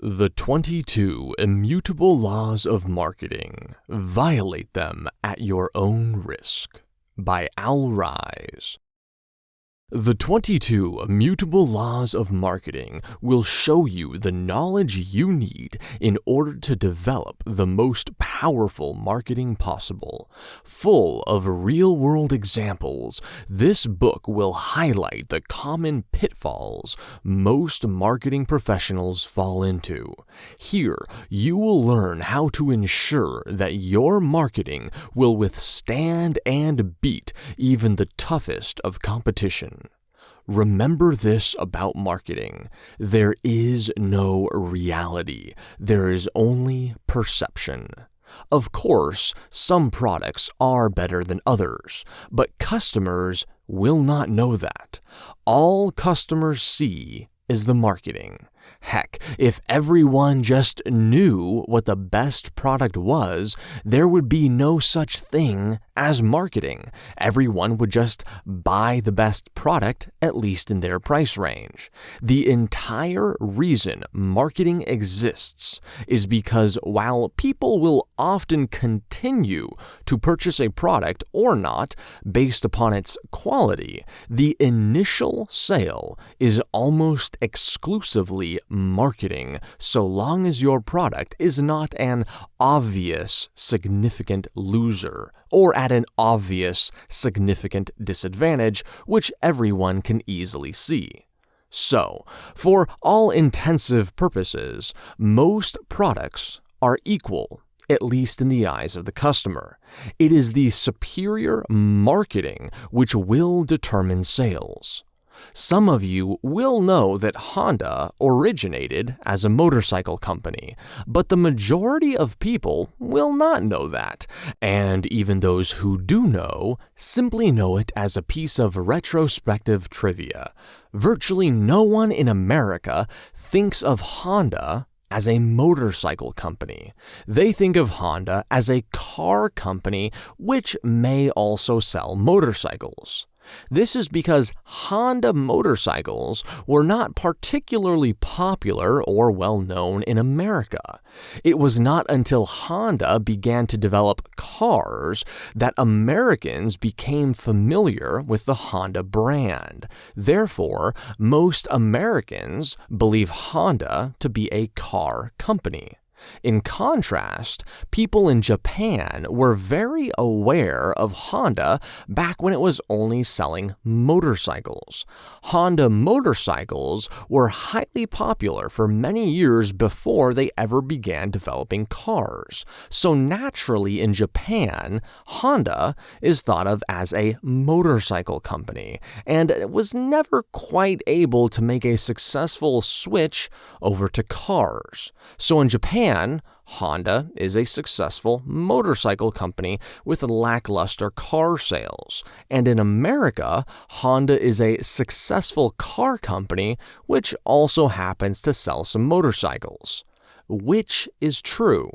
The 22 Immutable Laws of Marketing. Violate them at your own risk. By Al Rise. The 22 Immutable Laws of Marketing will show you the knowledge you need in order to develop the most powerful marketing possible. Full of real-world examples, this book will highlight the common pitfalls most marketing professionals fall into. Here, you will learn how to ensure that your marketing will withstand and beat even the toughest of competition. Remember this about marketing. There is no reality. There is only perception. Of course, some products are better than others, but customers will not know that. All customers see is the marketing. Heck, if everyone just knew what the best product was, there would be no such thing as marketing. Everyone would just buy the best product, at least in their price range. The entire reason marketing exists is because while people will often continue to purchase a product or not based upon its quality, the initial sale is almost exclusively marketing, so long as your product is not an obvious significant loser or at an obvious significant disadvantage, which everyone can easily see. So, for all intensive purposes, most products are equal, at least in the eyes of the customer. It is the superior marketing which will determine sales. Some of you will know that Honda originated as a motorcycle company, but the majority of people will not know that, and even those who do know simply know it as a piece of retrospective trivia. Virtually no one in America thinks of Honda as a motorcycle company. They think of Honda as a car company, which may also sell motorcycles. This is because Honda motorcycles were not particularly popular or well-known in America. It was not until Honda began to develop cars that Americans became familiar with the Honda brand. Therefore, most Americans believe Honda to be a car company. In contrast, people in Japan were very aware of Honda back when it was only selling motorcycles. Honda motorcycles were highly popular for many years before they ever began developing cars. So naturally in Japan, Honda is thought of as a motorcycle company, and it was never quite able to make a successful switch over to cars. So in Japan, Honda is a successful motorcycle company with lackluster car sales. And in America, Honda is a successful car company which also happens to sell some motorcycles. Which is true?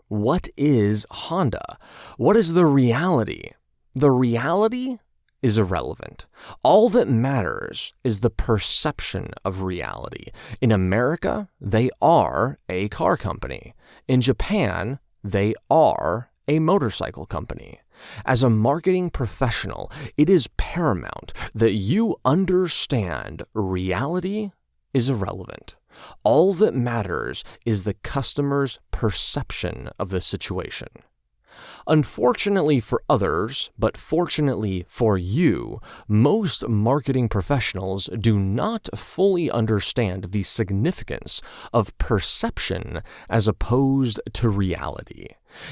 What is Honda? What is the reality? The reality is irrelevant. All that matters is the perception of reality. In America, they are a car company. In Japan, they are a motorcycle company. As a marketing professional, it is paramount that you understand reality is irrelevant. All that matters is the customer's perception of the situation. Unfortunately for others, but fortunately for you, most marketing professionals do not fully understand the significance of perception as opposed to reality.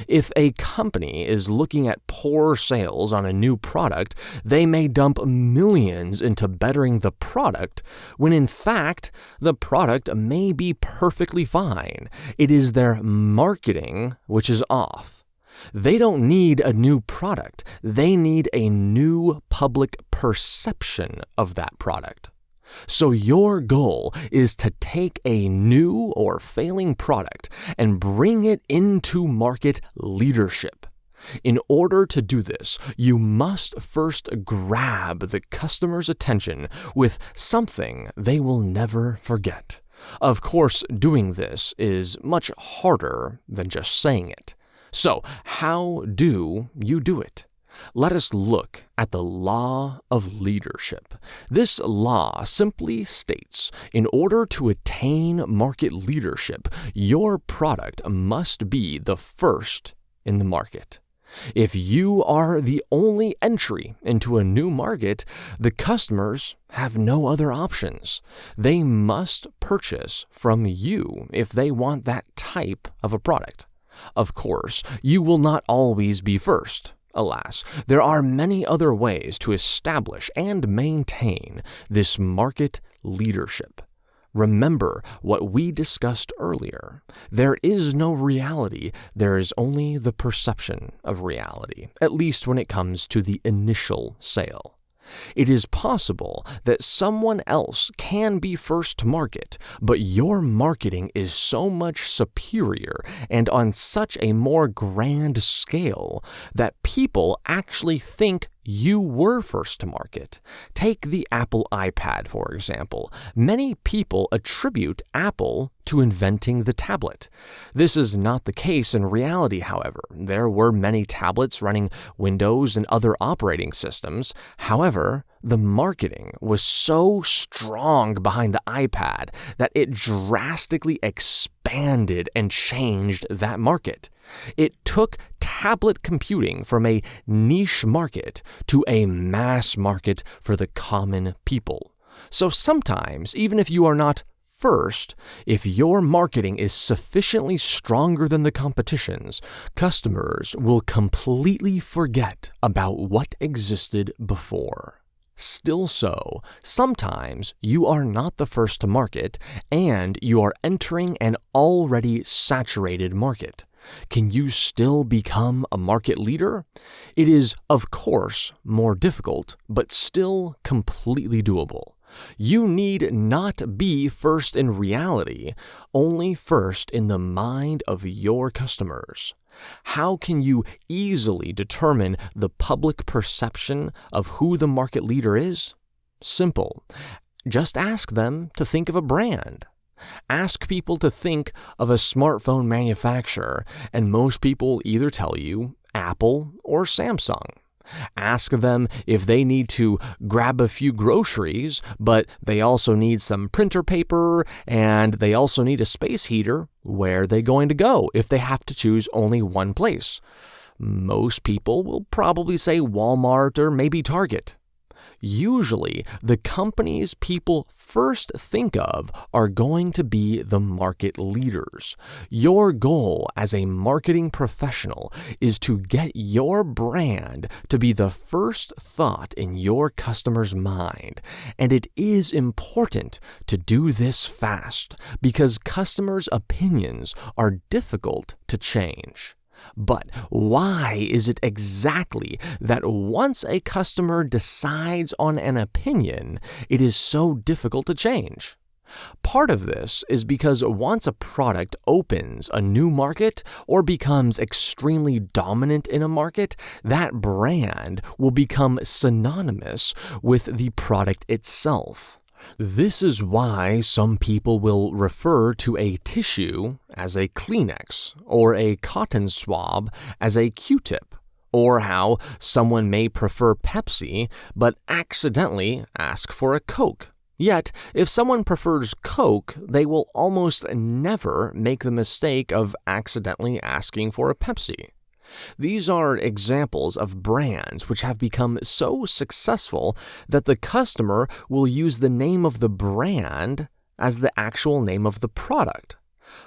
If a company is looking at poor sales on a new product, they may dump millions into bettering the product, when in fact, the product may be perfectly fine. It is their marketing which is off. They don't need a new product. They need a new public perception of that product. So your goal is to take a new or failing product and bring it into market leadership. In order to do this, you must first grab the customer's attention with something they will never forget. Of course, doing this is much harder than just saying it. So, how do you do it? Let us look at the law of leadership. This law simply states, in order to attain market leadership, your product must be the first in the market. If you are the only entry into a new market, the customers have no other options. They must purchase from you if they want that type of a product. Of course, you will not always be first. Alas, there are many other ways to establish and maintain this market leadership. Remember what we discussed earlier. There is no reality, there is only the perception of reality, at least when it comes to the initial sale. It is possible that someone else can be first to market, but your marketing is so much superior and on such a more grand scale that people actually think you were first to market. Take the Apple iPad, for example. Many people attribute Apple to inventing the tablet. This is not the case in reality, however. There were many tablets running Windows and other operating systems. However, the marketing was so strong behind the iPad that it drastically expanded and changed that market. It took tablet computing from a niche market to a mass market for the common people. So sometimes, even if you are not first, if your marketing is sufficiently stronger than the competition's, customers will completely forget about what existed before. Still so, sometimes you are not the first to market and you are entering an already saturated market. Can you still become a market leader? It is, of course, more difficult, but still completely doable. You need not be first in reality, only first in the mind of your customers. How can you easily determine the public perception of who the market leader is? Simple. Just ask them to think of a brand. Ask people to think of a smartphone manufacturer, and most people will either tell you Apple or Samsung. Ask them if they need to grab a few groceries, but they also need some printer paper and they also need a space heater. Where are they going to go if they have to choose only one place? Most people will probably say Walmart or maybe Target. Usually, the companies people first think of are going to be the market leaders. Your goal as a marketing professional is to get your brand to be the first thought in your customer's mind. And it is important to do this fast because customers' opinions are difficult to change. But why is it exactly that once a customer decides on an opinion, it is so difficult to change? Part of this is because once a product opens a new market or becomes extremely dominant in a market, that brand will become synonymous with the product itself. This is why some people will refer to a tissue as a Kleenex or a cotton swab as a Q-tip, or how someone may prefer Pepsi but accidentally ask for a Coke. Yet, if someone prefers Coke, they will almost never make the mistake of accidentally asking for a Pepsi. These are examples of brands which have become so successful that the customer will use the name of the brand as the actual name of the product.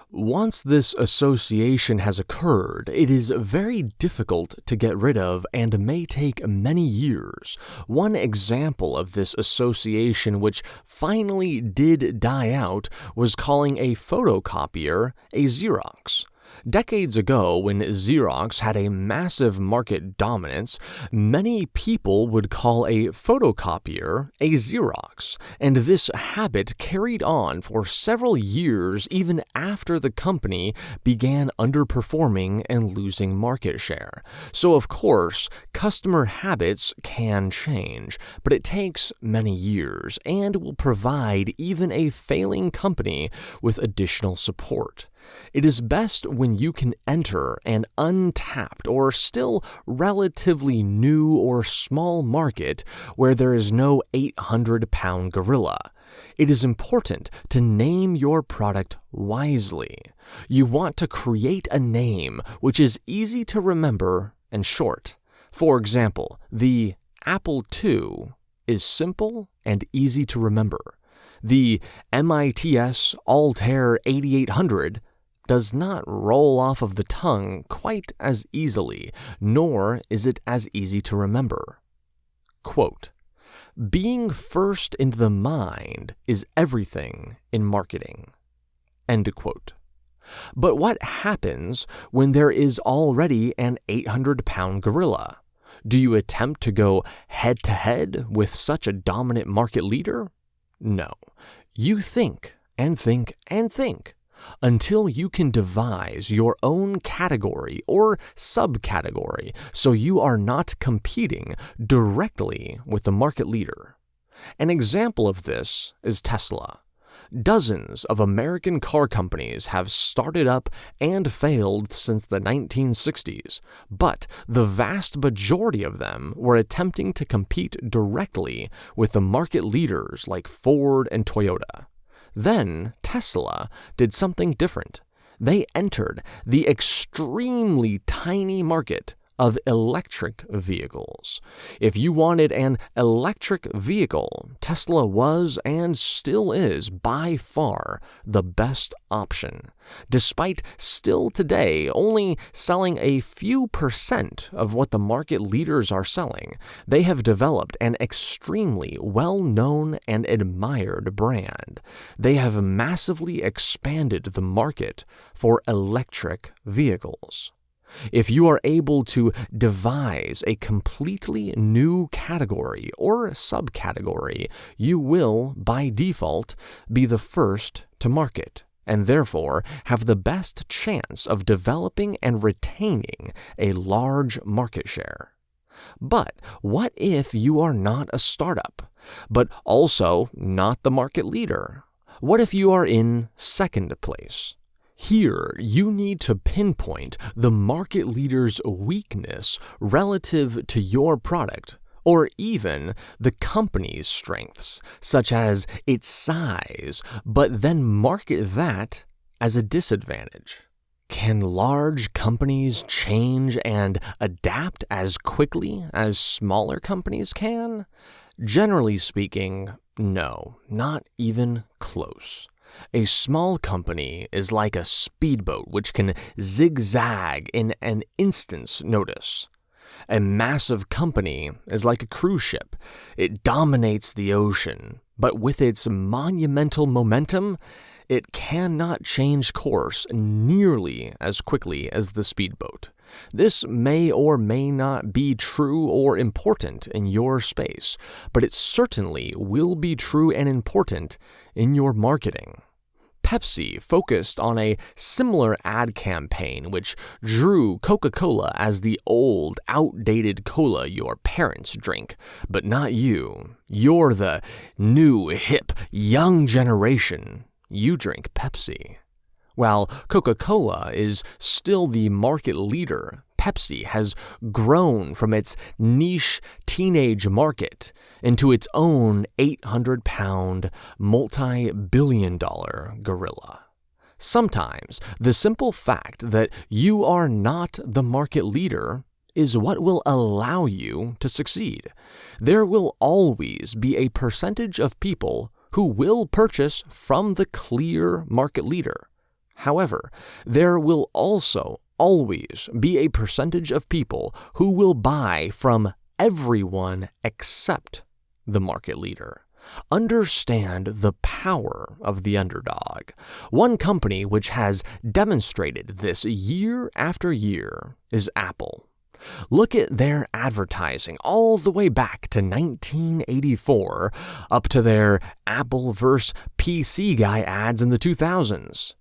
Once this association has occurred, it is very difficult to get rid of and may take many years. One example of this association which finally did die out was calling a photocopier a Xerox. Decades ago, when Xerox had a massive market dominance, many people would call a photocopier a Xerox, and this habit carried on for several years even after the company began underperforming and losing market share. So, of course, customer habits can change, but it takes many years and will provide even a failing company with additional support. It is best when you can enter an untapped or still relatively new or small market where there is no 800-pound gorilla. It is important to name your product wisely. You want to create a name which is easy to remember and short. For example, the Apple II is simple and easy to remember. The MITS Altair 8800 does not roll off of the tongue quite as easily, nor is it as easy to remember. Quote, "Being first in the mind is everything in marketing." End quote. But what happens when there is already an 800-pound gorilla? Do you attempt to go head-to-head with such a dominant market leader? No. You think and think and think until you can devise your own category or subcategory so you are not competing directly with the market leader. An example of this is Tesla. Dozens of American car companies have started up and failed since the 1960s, but the vast majority of them were attempting to compete directly with the market leaders like Ford and Toyota. Then Tesla did something different. They entered the extremely tiny market of electric vehicles. If you wanted an electric vehicle, Tesla was and still is by far the best option. Despite still today only selling a few % of what the market leaders are selling, they have developed an extremely well-known and admired brand. They have massively expanded the market for electric vehicles. If you are able to devise a completely new category or subcategory, you will, by default, be the first to market, and therefore have the best chance of developing and retaining a large market share. But what if you are not a startup, but also not the market leader? What if you are in second place? Here, you need to pinpoint the market leader's weakness relative to your product, or even the company's strengths, such as its size, but then market that as a disadvantage. Can large companies change and adapt as quickly as smaller companies can? Generally speaking, no, not even close. A small company is like a speedboat which can zigzag in an instant's notice. A massive company is like a cruise ship. It dominates the ocean, but with its monumental momentum, it cannot change course nearly as quickly as the speedboat. This may or may not be true or important in your space, but it certainly will be true and important in your marketing. Pepsi focused on a similar ad campaign which drew Coca-Cola as the old, outdated cola your parents drink, but not you. You're the new, hip, young generation. You drink Pepsi. While Coca-Cola is still the market leader, Pepsi has grown from its niche teenage market into its own 800-pound, multi-billion-dollar gorilla. Sometimes the simple fact that you are not the market leader is what will allow you to succeed. There will always be a percentage of people who will purchase from the clear market leader. However, there will also always be a percentage of people who will buy from everyone except the market leader. Understand the power of the underdog. One company which has demonstrated this year after year is Apple. Look at their advertising all the way back to 1984, up to their Apple vs. PC guy ads in the 2000s.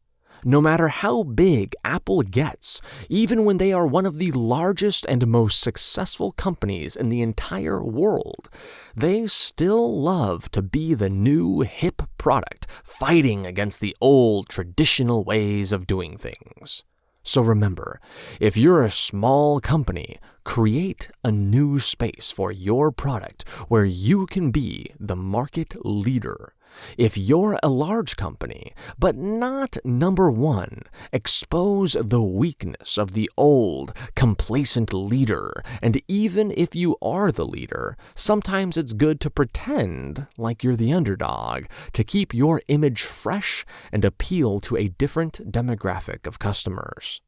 No matter how big Apple gets, even when they are one of the largest and most successful companies in the entire world, they still love to be the new hip product, fighting against the old traditional ways of doing things. So remember, if you're a small company, create a new space for your product where you can be the market leader. If you're a large company, but not number one, expose the weakness of the old, complacent leader. And even if you are the leader, sometimes it's good to pretend like you're the underdog to keep your image fresh and appeal to a different demographic of customers.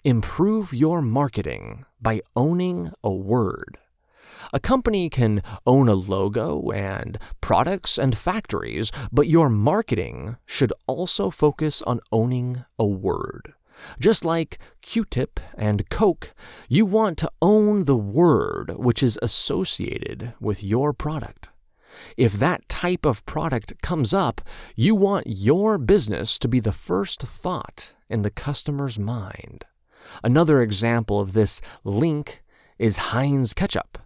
Improve your marketing by owning a word. A company can own a logo and products and factories, but your marketing should also focus on owning a word. Just like Q-tip and Coke, you want to own the word which is associated with your product. If that type of product comes up, you want your business to be the first thought in the customer's mind. Another example of this link is Heinz ketchup.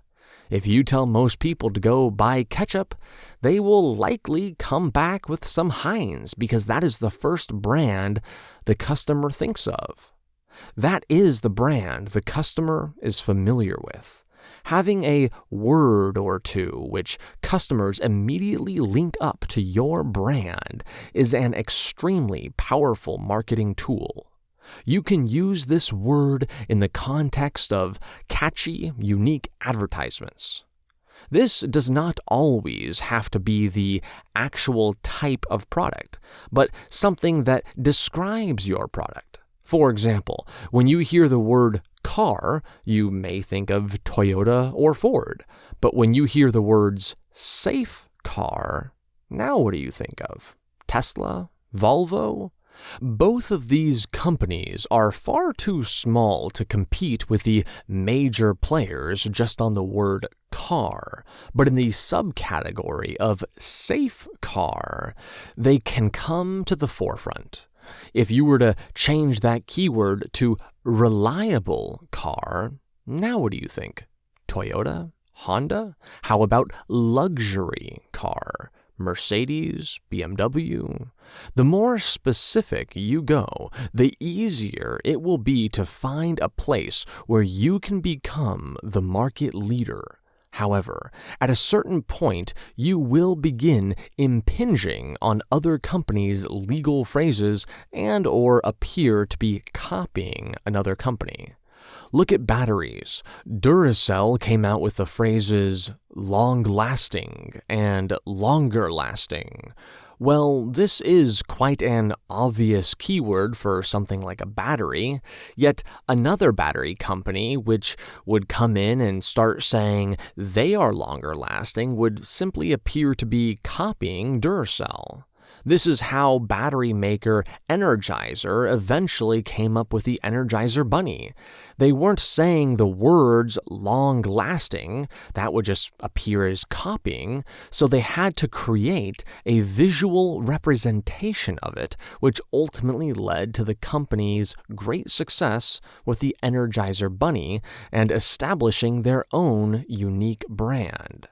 If you tell most people to go buy ketchup, they will likely come back with some Heinz because that is the first brand the customer thinks of. That is the brand the customer is familiar with. Having a word or two which customers immediately link up to your brand is an extremely powerful marketing tool. You can use this word in the context of catchy, unique advertisements. This does not always have to be the actual type of product, but something that describes your product. For example, when you hear the word car, you may think of Toyota or Ford. But when you hear the words safe car, now what do you think of? Tesla? Volvo? Both of these companies are far too small to compete with the major players just on the word car, but in the subcategory of safe car, they can come to the forefront. If you were to change that keyword to reliable car, now what do you think? Toyota? Honda? How about luxury car? Mercedes, BMW. The more specific you go, the easier it will be to find a place where you can become the market leader. However, at a certain point, you will begin impinging on other companies' legal phrases and/or appear to be copying another company. Look at batteries. Duracell came out with the phrases long-lasting and longer-lasting. Well, this is quite an obvious keyword for something like a battery, yet another battery company which would come in and start saying they are longer-lasting would simply appear to be copying Duracell. This is how battery maker Energizer eventually came up with the Energizer Bunny. They weren't saying the words long-lasting, that would just appear as copying, so they had to create a visual representation of it, which ultimately led to the company's great success with the Energizer Bunny and establishing their own unique brand.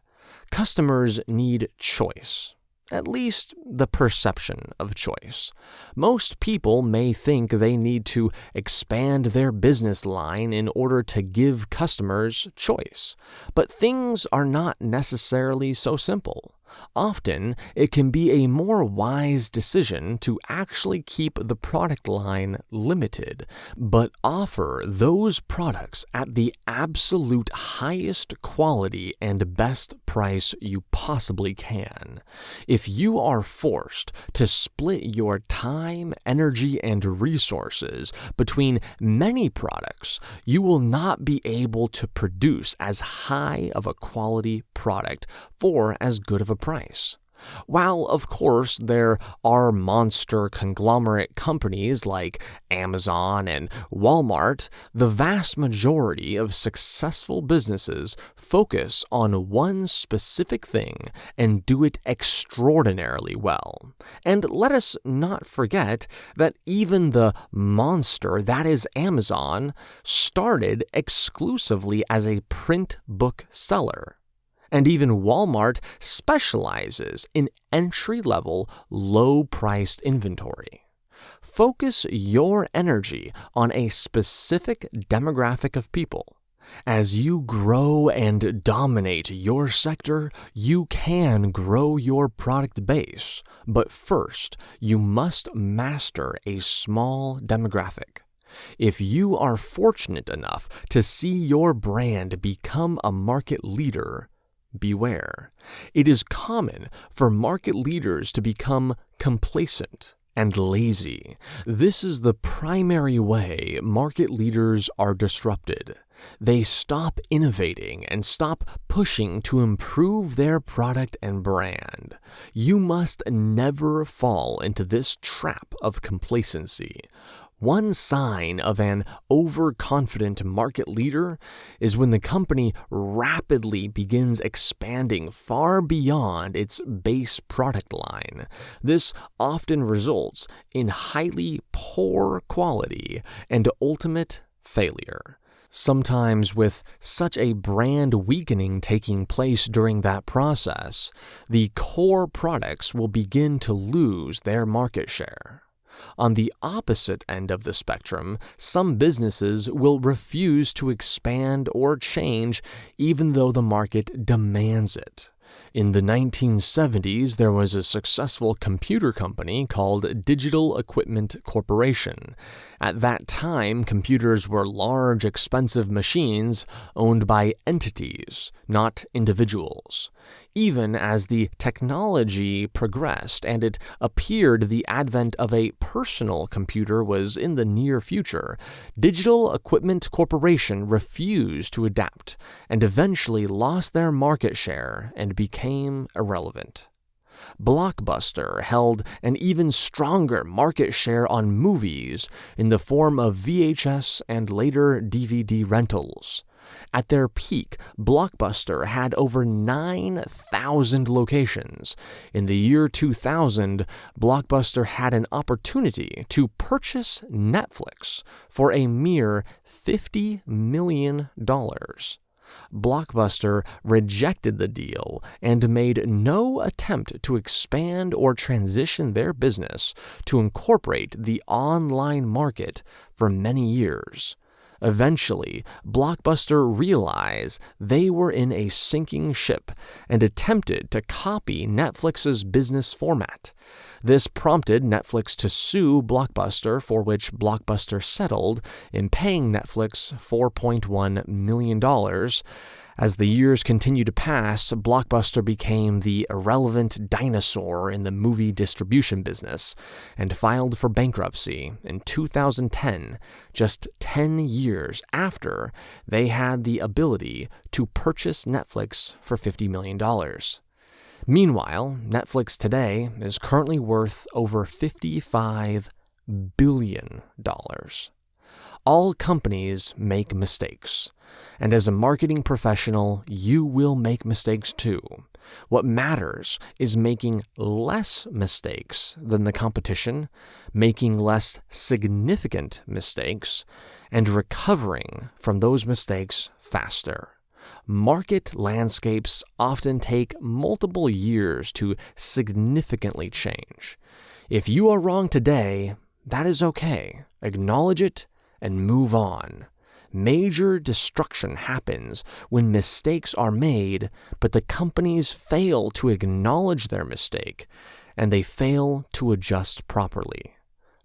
Customers need choice. At least the perception of choice. Most people may think they need to expand their business line in order to give customers choice, but things are not necessarily so simple. Often, it can be a more wise decision to actually keep the product line limited, but offer those products at the absolute highest quality and best price you possibly can. If you are forced to split your time, energy, and resources between many products, you will not be able to produce as high of a quality product for as good of a price. While, of course, there are monster conglomerate companies like Amazon and Walmart, the vast majority of successful businesses focus on one specific thing and do it extraordinarily well. And let us not forget that even the monster that is Amazon started exclusively as a print book seller. And even Walmart specializes in entry-level, low-priced inventory. Focus your energy on a specific demographic of people. As you grow and dominate your sector, you can grow your product base. But first, you must master a small demographic. If you are fortunate enough to see your brand become a market leader, beware. It is common for market leaders to become complacent and lazy. This is the primary way market leaders are disrupted. They stop innovating and stop pushing to improve their product and brand. You must never fall into this trap of complacency. One sign of an overconfident market leader is when the company rapidly begins expanding far beyond its base product line. This often results in highly poor quality and ultimate failure. Sometimes with such a brand weakening taking place during that process, the core products will begin to lose their market share. On the opposite end of the spectrum, some businesses will refuse to expand or change even though the market demands it. In the 1970s, there was a successful computer company called Digital Equipment Corporation. At that time, computers were large, expensive machines owned by entities, not individuals. Even as the technology progressed and it appeared the advent of a personal computer was in the near future, Digital Equipment Corporation refused to adapt and eventually lost their market share and became irrelevant. Blockbuster held an even stronger market share on movies in the form of VHS and later DVD rentals. At their peak, Blockbuster had over 9,000 locations. In the year 2000, Blockbuster had an opportunity to purchase Netflix for a mere $50 million. Blockbuster rejected the deal and made no attempt to expand or transition their business to incorporate the online market for many years. Eventually, Blockbuster realized they were in a sinking ship and attempted to copy Netflix's business format. This prompted Netflix to sue Blockbuster, for which Blockbuster settled in paying Netflix $4.1 million. As the years continued to pass, Blockbuster became the irrelevant dinosaur in the movie distribution business and filed for bankruptcy in 2010, just 10 years after they had the ability to purchase Netflix for $50 million. Meanwhile, Netflix today is currently worth over $55 billion. All companies make mistakes. And as a marketing professional, you will make mistakes too. What matters is making less mistakes than the competition, making less significant mistakes, and recovering from those mistakes faster. Market landscapes often take multiple years to significantly change. If you are wrong today, that is okay. Acknowledge it and move on. Major destruction happens when mistakes are made, but the companies fail to acknowledge their mistake, and they fail to adjust properly.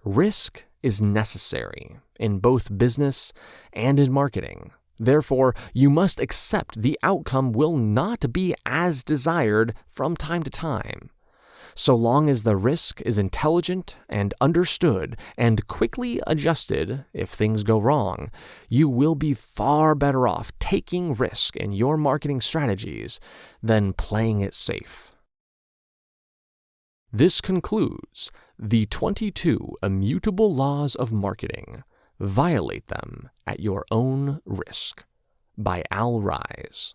Risk is necessary in both business and in marketing. Therefore, you must accept the outcome will not be as desired from time to time. So long as the risk is intelligent and understood and quickly adjusted if things go wrong, you will be far better off taking risk in your marketing strategies than playing it safe. This concludes the 22 Immutable Laws of Marketing. Violate them at your own risk by Al Rise.